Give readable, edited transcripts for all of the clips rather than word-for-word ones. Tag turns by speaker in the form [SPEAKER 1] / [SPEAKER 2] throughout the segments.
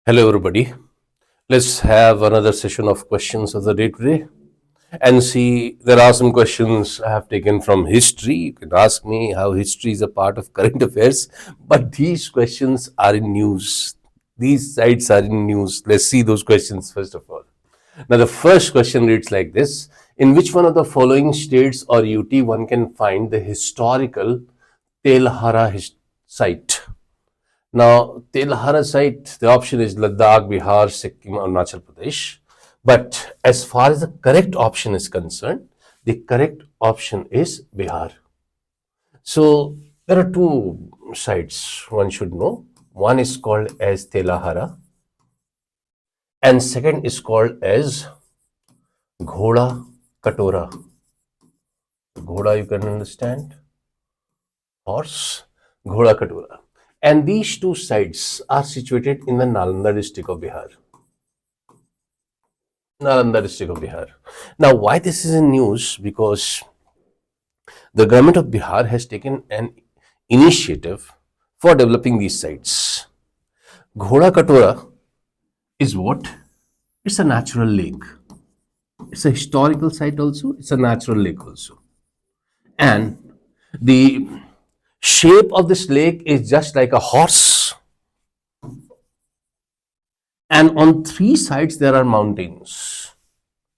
[SPEAKER 1] Hello, everybody. Let's have another session of questions of the day today and see. There are some questions I have taken from history. You can ask me how history is a part of current affairs, but these questions are in news. These sites are in news. Let's see those questions first of all. Now, the first question reads like this: in which one of the following states or UT one can find the historical Telhara site? Now, Telhara site, the option is Ladakh, Bihar, Sikkim, Arunachal Pradesh. But as far as the correct option is concerned, the correct option is Bihar. So there are two sites one should know. One is called as Telahara, and second is called as Ghoda Katora. Ghoda, you can understand, horse, Ghoda Katora. And these two sites are situated in the Nalanda district of Bihar. Nalanda district of Bihar. Now, why this is in news? Because the government of Bihar has taken an initiative for developing these sites. Ghoda Katora is what? It's a natural lake. It's a historical site also. It's a natural lake also. And the shape of this lake is just like a horse. And on three sides there are mountains.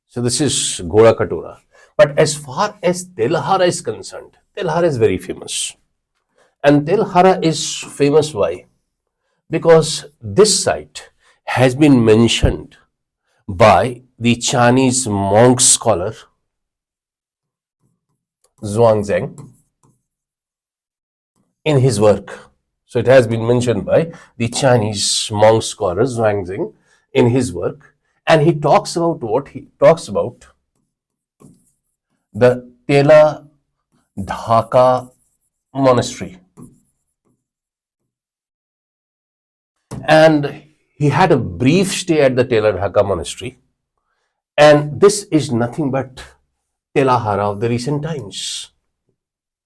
[SPEAKER 1] So this is Ghoda Katora. But as far as Telhara is concerned, Telhara is very famous. And Telhara is famous why? Because this site has been mentioned by the Chinese monk scholar Zhuangzhang in his work. So it has been mentioned by the Chinese monk scholar Zhuangzhang in his work. And he talks about what? He talks about the Tela Dhaka monastery. And he had a brief stay at the Tela Dhaka monastery. And this is nothing but Telahara of the recent times.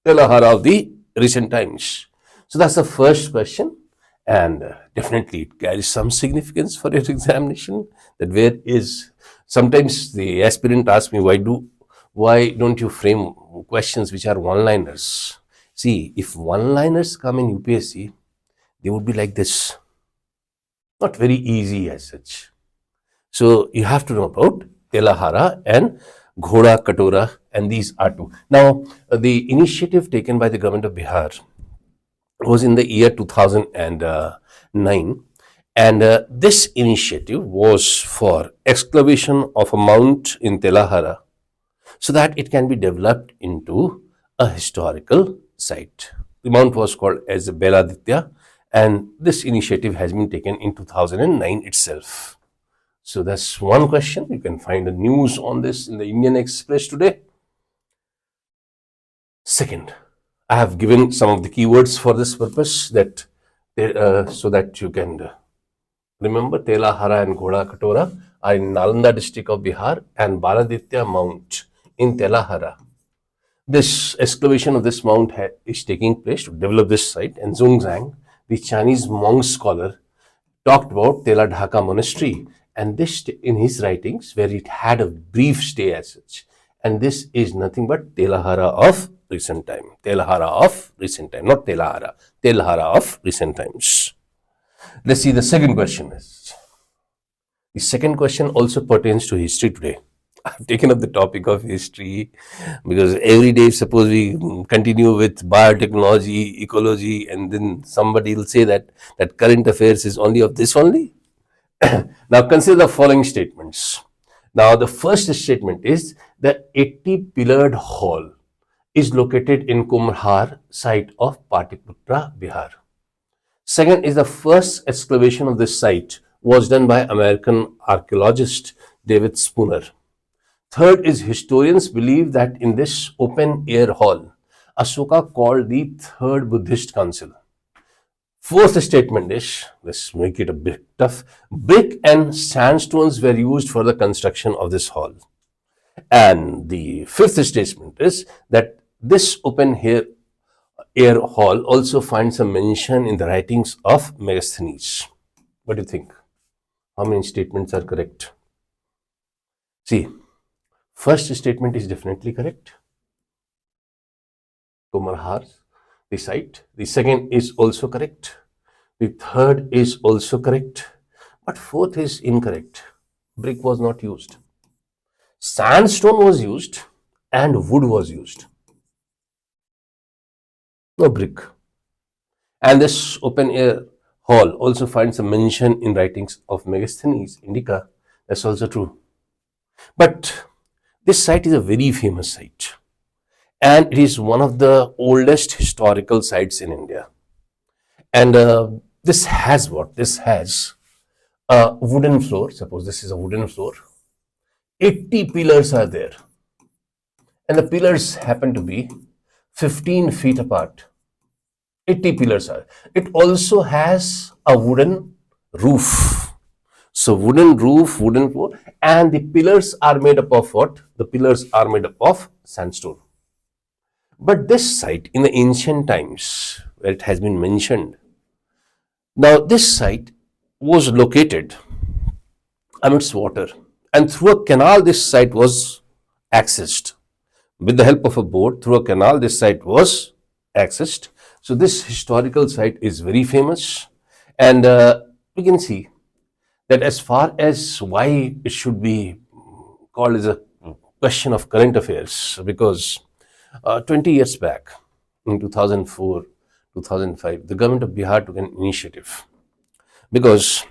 [SPEAKER 1] Telahara of the recent times. So that's the first question. And definitely it carries some significance for your examination. That where is, sometimes the aspirant asks me, why don't you frame questions which are one-liners? See, if one-liners come in UPSC, they would be like this. Not very easy as such. So you have to know about Telahara and Ghoda Katora, and these are two. Now, the initiative taken by the government of Bihar was in the year 2009, and this initiative was for excavation of a mount in Telahara so that it can be developed into a historical site. The mount was called as Beladitya, and this initiative has been taken in 2009 itself. So that's one question. You can find the news on this in the Indian Express today. Second, I have given some of the keywords for this purpose that so that you can remember. Telahara and Ghoda Katora are in Nalanda district of Bihar, and Baladitya Mount in Telahara. This excavation of this mount is taking place to develop this site, and Zhuangzhang, the Chinese monk scholar, talked about Tela Dhaka monastery, and this in his writings where it had a brief stay as such. And this is nothing but Telahara of recent time. Telhara of recent time, not Telahara. Telhara of recent times. Let's see the second question. The second question also pertains to history today. I've taken up the topic of history because every day, suppose we continue with biotechnology, ecology, and then somebody will say that current affairs is only of this only. Now consider the following statements. Now the first statement is the 80-pillared hall is located in Kumhar site of Patliputra, Bihar. Second is the first excavation of this site was done by American archaeologist David Spooner. Third is historians believe that in this open-air hall, Ashoka called the Third Buddhist Council. Fourth statement is, let's make it a bit tough, brick and sandstones were used for the construction of this hall. And the fifth statement is that this open-air hall also finds a mention in the writings of Megasthenes. What do you think? How many statements are correct? See, first statement is definitely correct. Kumarhar, the site. The second is also correct. The third is also correct. But fourth is incorrect. Brick was not used. Sandstone was used and wood was used. No brick. And this open air hall also finds a mention in writings of Megasthenes Indica. That's also true. But this site is a very famous site. And it is one of the oldest historical sites in India. And this has what? This has a wooden floor. Suppose this is a wooden floor. 80 pillars are there. And the pillars happen to be 15 feet apart. 80 pillars are. It also has a wooden roof. So wooden roof, wooden floor, and the pillars are made up of what? The pillars are made up of sandstone. But this site in the ancient times, where it has been mentioned, now this site was located amidst water, and through a canal this site was accessed. With the help of a boat through a canal, this site was accessed. So this historical site is very famous, and we can see that as far as why it should be called as a question of current affairs, because 20 years back, in 2004, 2005, the government of Bihar took an initiative because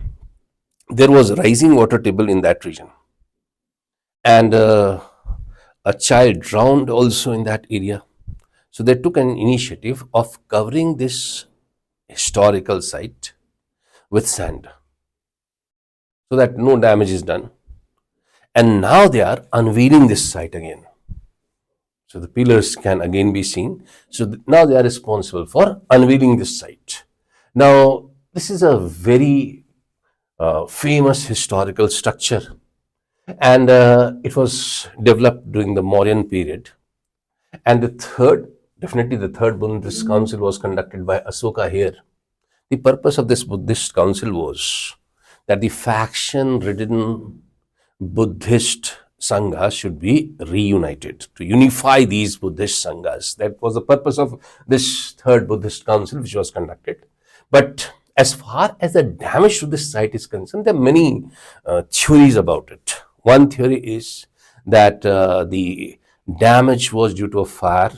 [SPEAKER 1] there was a rising water table in that region, and a child drowned also in that area. So they took an initiative of covering this historical site with sand so that no damage is done. And now they are unveiling this site again. So the pillars can again be seen. So now they are responsible for unveiling this site. Now, this is a very famous historical structure, and it was developed during the Mauryan period. And the third Buddhist council was conducted by Asoka here. The purpose of this Buddhist council was that the faction-ridden Buddhist Sanghas should be reunited, to unify these Buddhist Sanghas. That was the purpose of this third Buddhist council which was conducted. But as far as the damage to this site is concerned, there are many theories about it. One theory is that the damage was due to a fire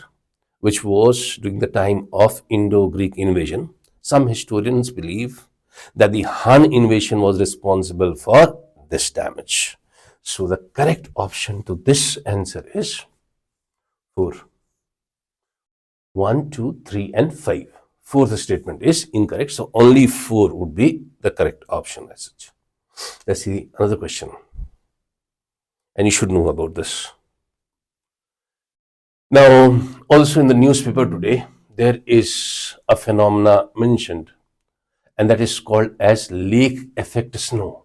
[SPEAKER 1] which was during the time of Indo-Greek invasion. Some historians believe that the Han invasion was responsible for this damage. So the correct option to this answer is 4. 1, 2, 3, and 5. Fourth statement is incorrect. So only 4 would be the correct option as such. Let's see another question. And you should know about this. Now, also in the newspaper today, there is a phenomena mentioned, and that is called as lake effect snow.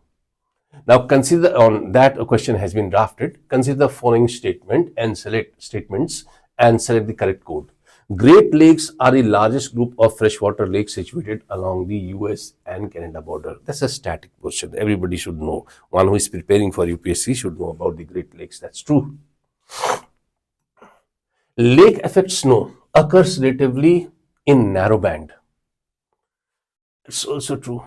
[SPEAKER 1] Now, consider on that a question has been drafted. Consider the following statement and select statements and select the correct code. Great Lakes are the largest group of freshwater lakes situated along the US and Canada border. That's a static question. Everybody should know. One who is preparing for UPSC should know about the Great Lakes. That's true. Lake effect snow occurs relatively in narrow band. It's also true.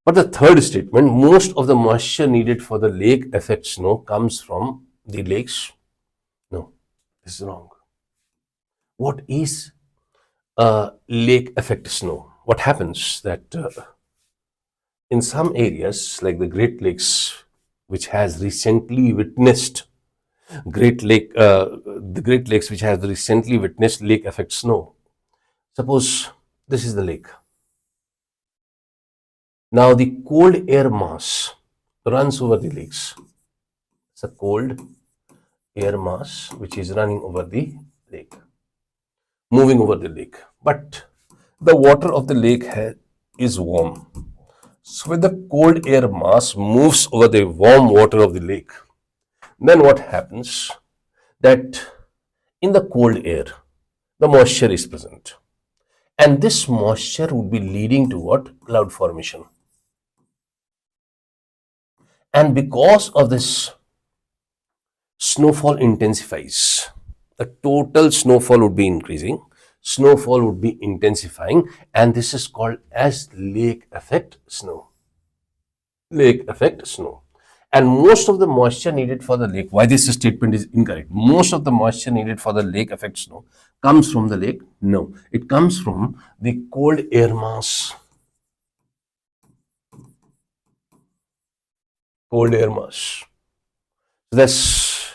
[SPEAKER 1] But the third statement, most of the moisture needed for the lake effect snow comes from the lakes. No, this is wrong. What is lake effect snow? What happens that in some areas like the Great Lakes, which has recently witnessed the Great Lakes, which has recently witnessed lake effect snow. Suppose this is the lake. Now the cold air mass runs over the lakes. It's a cold air mass which is running over the lake, moving over the lake. But the water of the lake is warm. So when the cold air mass moves over the warm water of the lake, then what happens? That in the cold air, the moisture is present. And this moisture would be leading to what? Cloud formation. And because of this, snowfall intensifies. The total snowfall would be increasing, snowfall would be intensifying, and this is called as lake effect snow. Lake effect snow. And most of the moisture needed for the lake, why this statement is incorrect? Most of the moisture needed for the lake effect snow comes from the lake? No, it comes from the cold air mass. Cold air mass. Thus,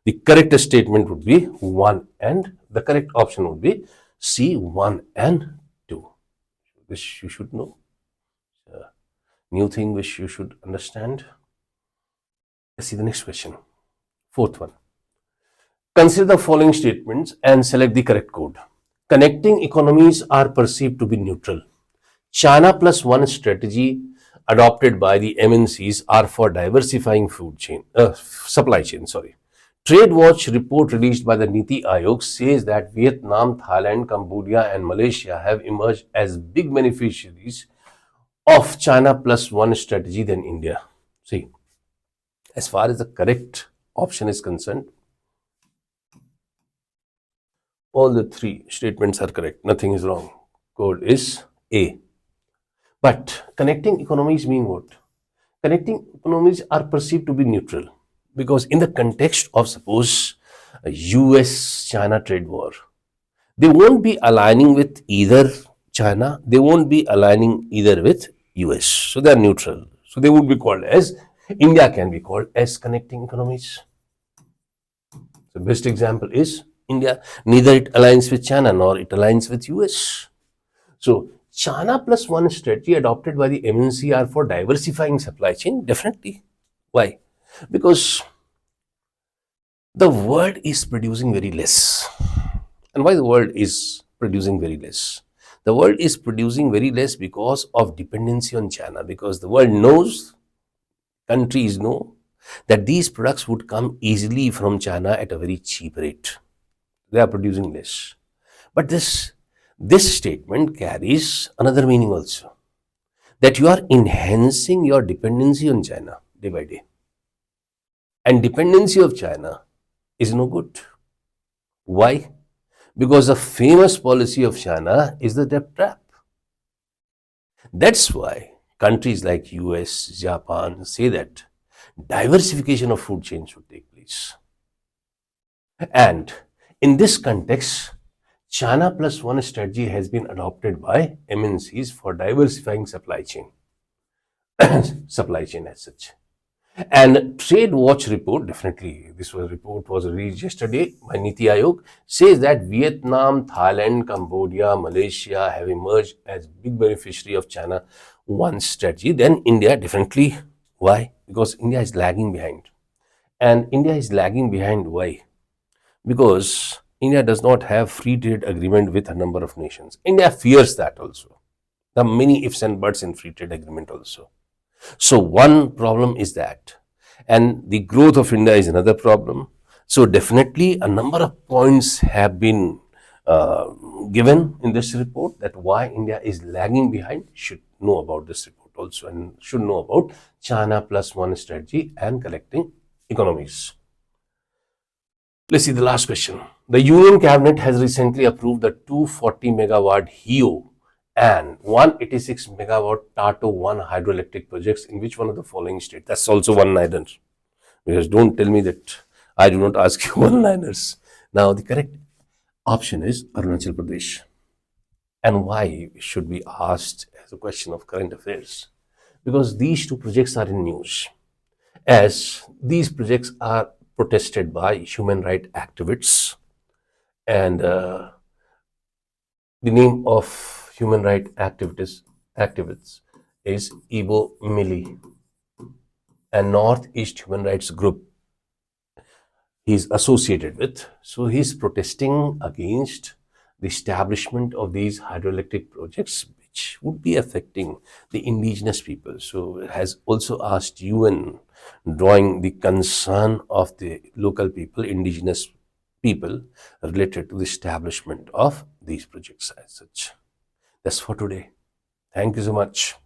[SPEAKER 1] the correct statement would be 1 and the correct option would be C, 1 and 2. This you should know. New thing which you should understand. Let's see the next question. Fourth one. Consider the following statements and select the correct code. Connecting economies are perceived to be neutral. China plus one strategy adopted by the MNCs are for diversifying supply chain. Trade Watch report released by the Niti Aayog says that Vietnam, Thailand, Cambodia, and Malaysia have emerged as big beneficiaries of China plus one strategy than India. See, as far as the correct option is concerned, all the three statements are correct. Nothing is wrong. Code is A. But connecting economies mean what? Connecting economies are perceived to be neutral because in the context of suppose a US-China trade war, they won't be aligning with either China, they won't be aligning either with US. So they are neutral. So they would be called as, India can be called as connecting economies. The best example is India. Neither it aligns with China nor it aligns with US. So China plus one strategy adopted by the MNC are for diversifying supply chain? Definitely. Why? Because the world is producing very less. And why the world is producing very less? The world is producing very less because of dependency on China. Because the world knows, countries know, that these products would come easily from China at a very cheap rate. They are producing less. But this statement carries another meaning also, that you are enhancing your dependency on China day by day. And dependency of China is no good. Why? Because the famous policy of China is the debt trap. That's why countries like US, Japan say that diversification of food chain should take place. And in this context, China plus one strategy has been adopted by MNCs for diversifying supply chain. Supply chain as such. And Trade Watch report, definitely this report was released yesterday by Niti Aayog, says that Vietnam, Thailand, Cambodia, Malaysia have emerged as big beneficiary of China one strategy. Then India, definitely. Why? Because India is lagging behind. And India is lagging behind. Why? Because India does not have free trade agreement with a number of nations. India fears that also. There are many ifs and buts in free trade agreement also. So one problem is that, and the growth of India is another problem. So definitely a number of points have been given in this report that why India is lagging behind. Should know about this report also and should know about China plus one strategy and collecting economies. Let's see the last question. The Union Cabinet has recently approved the 240 megawatt HEO and 186 megawatt Tato 1 hydroelectric projects in which one of the following states? That's also one-liner. Because don't tell me that I do not ask you one-liners. Now the correct option is Arunachal Pradesh. And why should be asked as a question of current affairs? Because these two projects are in news. As these projects are protested by human rights activists, and the name of human rights activists is Ibo Mili, and Northeast Human Rights Group he's associated with. So he's protesting against the establishment of these hydroelectric projects, which would be affecting the indigenous people. So it has also asked UN, drawing the concern of the local people, indigenous people, related to the establishment of these projects as such. That's for today. Thank you so much.